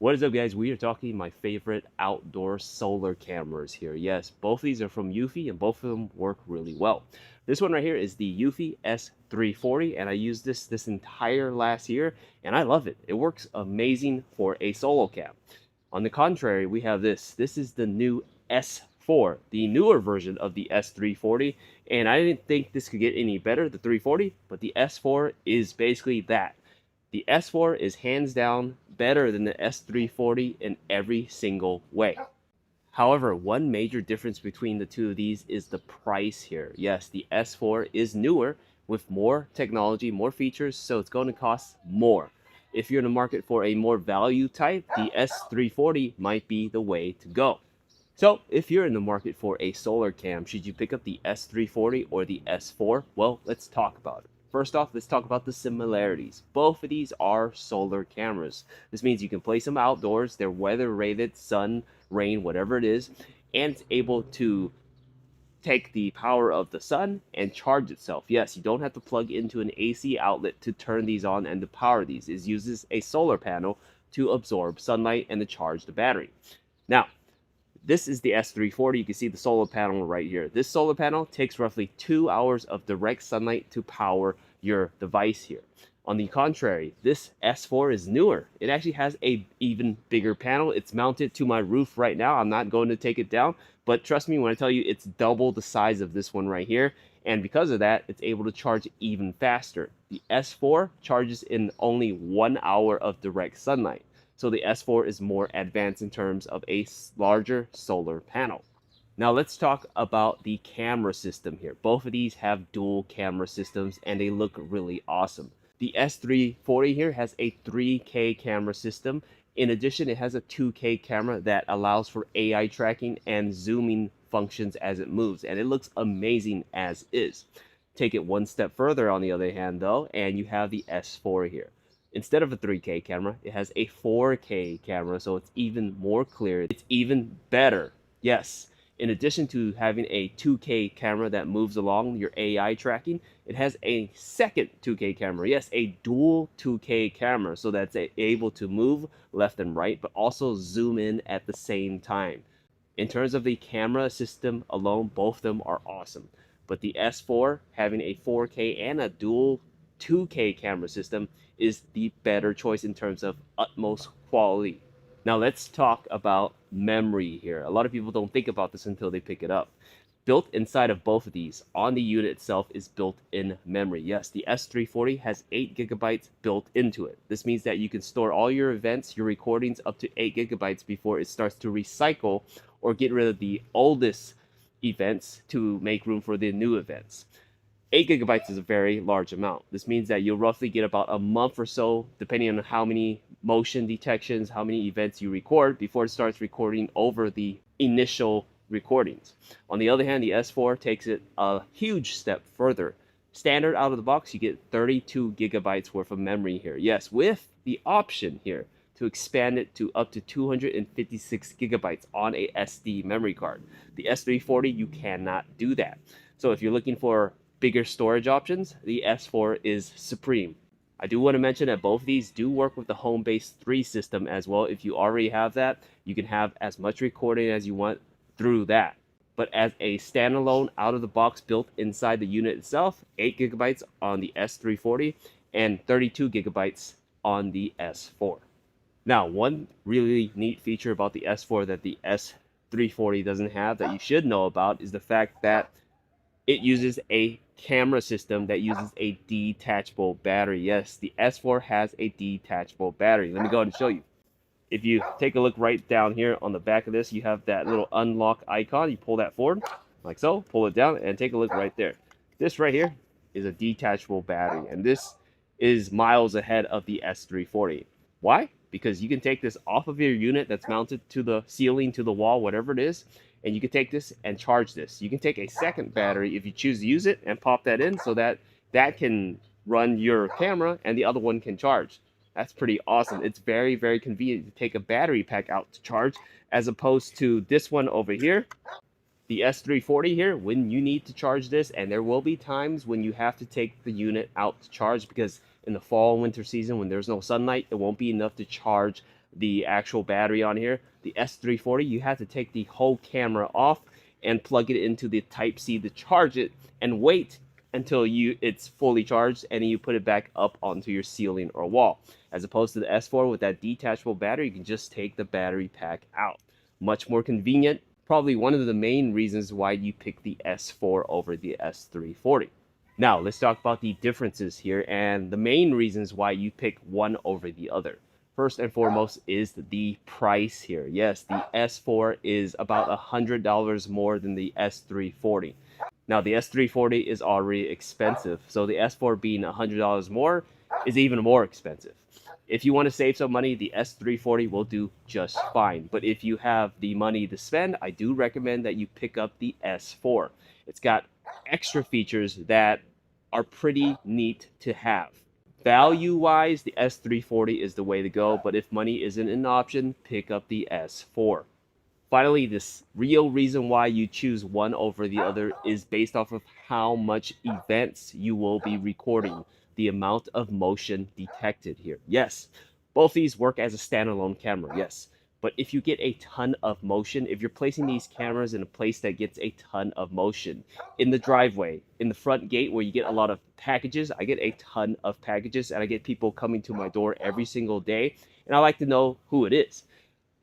What is up, guys? We are talking my favorite outdoor solar cameras here. Yes, both of these are from Eufy and both of them work really well. This one right here is the Eufy S340 and I used this entire last year and I love it. It works amazing for a solo cam. On the contrary, we have this. This is the new S4, the newer version of the S340, and I didn't think this could get any better, the 340, but the S4 is basically that. The S4 is hands down better than the S340 in every single way. However, one major difference between the two of these is the price here. Yes, the S4 is newer with more technology, more features, so it's going to cost more. If you're in the market for a more value type, the S340 might be the way to go. So if you're in the market for a solar cam, should you pick up the S340 or the S4? Well, let's talk about it. First off, let's talk about the similarities. Both of these are solar cameras. This means you can place them outdoors. They're weather rated, sun, rain, whatever it is, and it's able to take the power of the sun and charge itself. Yes, you don't have to plug into an AC outlet to turn these on and to power these. It uses a solar panel to absorb sunlight and to charge the battery. Now, this is the S340. You can see the solar panel right here. This solar panel takes roughly 2 hours of direct sunlight to power your device here. On the contrary, this S4 is newer. It actually has a even bigger panel. It's mounted to my roof right now. I'm not going to take it down, but trust me when I tell you it's double the size of this one right here. And because of that, it's able to charge even faster. The S4 charges in only 1 hour of direct sunlight. So the S4 is more advanced in terms of a larger solar panel. Now let's talk about the camera system here. Both of these have dual camera systems and they look really awesome. The S340 here has a 3K camera system. In addition, it has a 2K camera that allows for AI tracking and zooming functions as it moves, and it looks amazing as is. Take it one step further on the other hand though, and you have the S4 here. Instead of a 3K camera, it has a 4K camera, so it's even more clear. It's even better. Yes, in addition to having a 2K camera that moves along your AI tracking, it has a second 2K camera. Yes, a dual 2K camera, so that's able to move left and right, but also zoom in at the same time. In terms of the camera system alone, both of them are awesome. But the S4 having a 4K and a dual 2K camera system is the better choice in terms of utmost quality. Now let's talk about memory here. A lot of people don't think about this until they pick it up. Built inside of both of these on the unit itself is built-in memory. Yes, the S340 has 8 gigabytes built into it. This means that you can store all your events, your recordings up to 8 gigabytes before it starts to recycle or get rid of the oldest events to make room for the new events. 8 gigabytes is a very large amount. This means that you'll roughly get about a month or so, depending on how many motion detections, how many events you record before it starts recording over the initial recordings. On the other hand, the S4 takes it a huge step further. Standard out of the box, you get 32 gigabytes worth of memory here. Yes, with the option here to expand it to up to 256 gigabytes on a SD memory card. The S340, you cannot do that. So if you're looking for bigger storage options, the S4 is supreme. I do want to mention that both of these do work with the Homebase 3 system as well. If you already have that, you can have as much recording as you want through that. But as a standalone out-of-the-box built inside the unit itself, 8 gigabytes on the S340 and 32 gigabytes on the S4. Now, one really neat feature about the S4 that the S340 doesn't have that you should know about is the fact that it uses a camera system that uses a detachable battery. Yes, the S4 has a detachable battery. Let me go ahead and show you. If you take a look right down here on the back of this, you have that little unlock icon. You pull that forward, like so, pull it down, and take a look right there. This right here is a detachable battery, and this is miles ahead of the S340. Why? Because you can take this off of your unit that's mounted to the ceiling, to the wall, whatever it is, and you can take this and charge this. You can take a second battery if you choose to use it and pop that in so that that can run your camera and the other one can charge. That's pretty awesome. It's very, very convenient to take a battery pack out to charge as opposed to this one over here. The S340 here, when you need to charge this, and there will be times when you have to take the unit out to charge because in the fall and winter season when there's no sunlight, it won't be enough to charge the actual battery on here. The S340, you have to take the whole camera off and plug it into the Type-C to charge it and wait until it's fully charged, and then you put it back up onto your ceiling or wall. As opposed to the S4 with that detachable battery, you can just take the battery pack out. Much more convenient. Probably one of the main reasons why you pick the S4 over the S340. Now, let's talk about the differences here and the main reasons why you pick one over the other. First and foremost is the price here. Yes, the S4 is about $100 more than the S340. Now, the S340 is already expensive, so the S4 being $100 more is even more expensive. If you want to save some money, the S340 will do just fine. But if you have the money to spend, I do recommend that you pick up the S4. It's got extra features that are pretty neat to have. Value-wise, the S340 is the way to go, but if money isn't an option, pick up the S4. Finally, this real reason why you choose one over the other is based off of how much events you will be recording, the amount of motion detected here. Yes, both these work as a standalone camera, yes. But if you get a ton of motion, if you're placing these cameras in a place that gets a ton of motion, in the driveway, in the front gate where you get a lot of packages, I get a ton of packages and I get people coming to my door every single day, and I like to know who it is.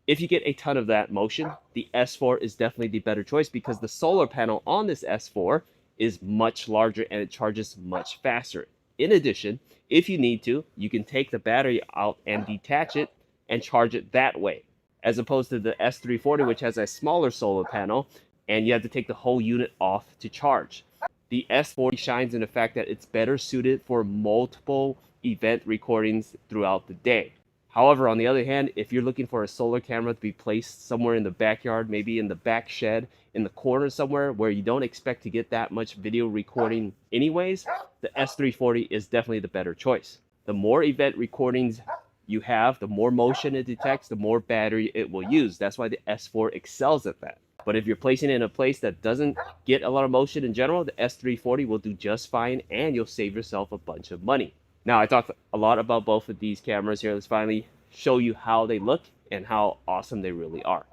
If you get a ton of that motion, the S4 is definitely the better choice because the solar panel on this S4 is much larger and it charges much faster. In addition, if you need to, you can take the battery out and detach it and charge it that way, as opposed to the S340, which has a smaller solar panel and you have to take the whole unit off to charge. The S40 shines in the fact that it's better suited for multiple event recordings throughout the day. However, on the other hand, if you're looking for a solar camera to be placed somewhere in the backyard, maybe in the back shed, in the corner somewhere where you don't expect to get that much video recording anyways, the S340 is definitely the better choice. The more event recordings you have, the more motion it detects, the more battery it will use. That's why the S4 excels at that. But if you're placing it in a place that doesn't get a lot of motion in general, the S340 will do just fine and you'll save yourself a bunch of money. Now, I talked a lot about both of these cameras here. Let's finally show you how they look and how awesome they really are.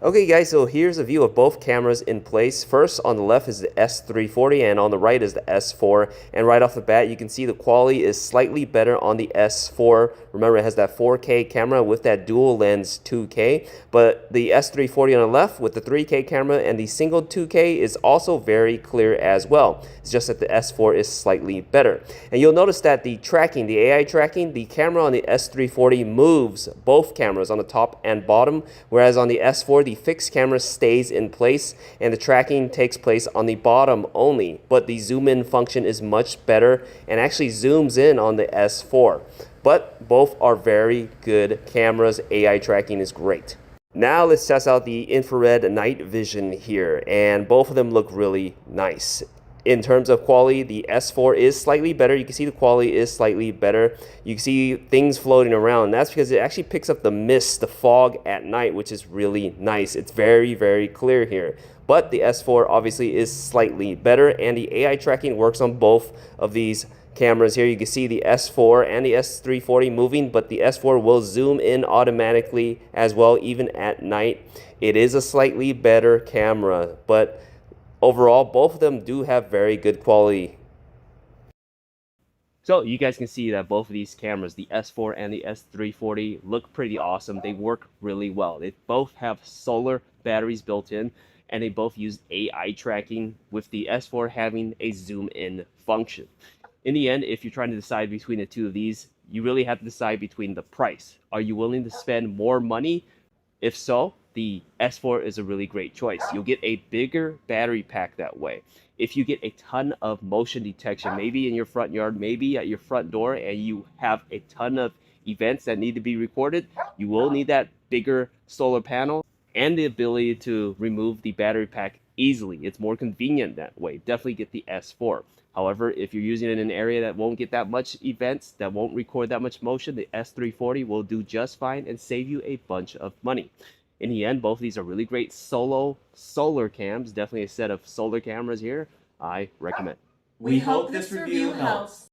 Okay guys, so here's a view of both cameras in place. First on the left is the S340 and on the right is the S4, and right off the bat you can see the quality is slightly better on the S4. Remember, it has that 4K camera with that dual lens 2K, but the S340 on the left with the 3K camera and the single 2K is also very clear as well. It's just that the S4 is slightly better. And you'll notice that the tracking, the AI tracking, the camera on the S340 moves both cameras on the top and bottom, whereas on the S4 the fixed camera stays in place and the tracking takes place on the bottom only, but the zoom in function is much better and actually zooms in on the S4. But both are very good cameras. AI tracking is great. Now let's test out the infrared night vision here, and both of them look really nice. In terms of quality, the S4 is slightly better. You can see the quality is slightly better. You can see things floating around. That's because it actually picks up the mist, the fog at night, which is really nice. It's very, very clear here. But the S4 obviously is slightly better, and the AI tracking works on both of these cameras here. You can see the S4 and the S340 moving, but the S4 will zoom in automatically as well, even at night. It is a slightly better camera, but overall, both of them do have very good quality. So you guys can see that both of these cameras, the S4 and the S340, look pretty awesome. They work really well. They both have solar batteries built in, and they both use AI tracking, with the S4 having a zoom in function. In the end, if you're trying to decide between the two of these, you really have to decide between the price. Are you willing to spend more money? If so, the S4 is a really great choice. You'll get a bigger battery pack that way. If you get a ton of motion detection, maybe in your front yard, maybe at your front door, and you have a ton of events that need to be recorded, you will need that bigger solar panel and the ability to remove the battery pack easily. It's more convenient that way. Definitely get the S4. However, if you're using it in an area that won't get that much events, that won't record that much motion, the S340 will do just fine and save you a bunch of money. In the end, both of these are really great solar cams. Definitely a set of solar cameras here I recommend. We hope this review helps.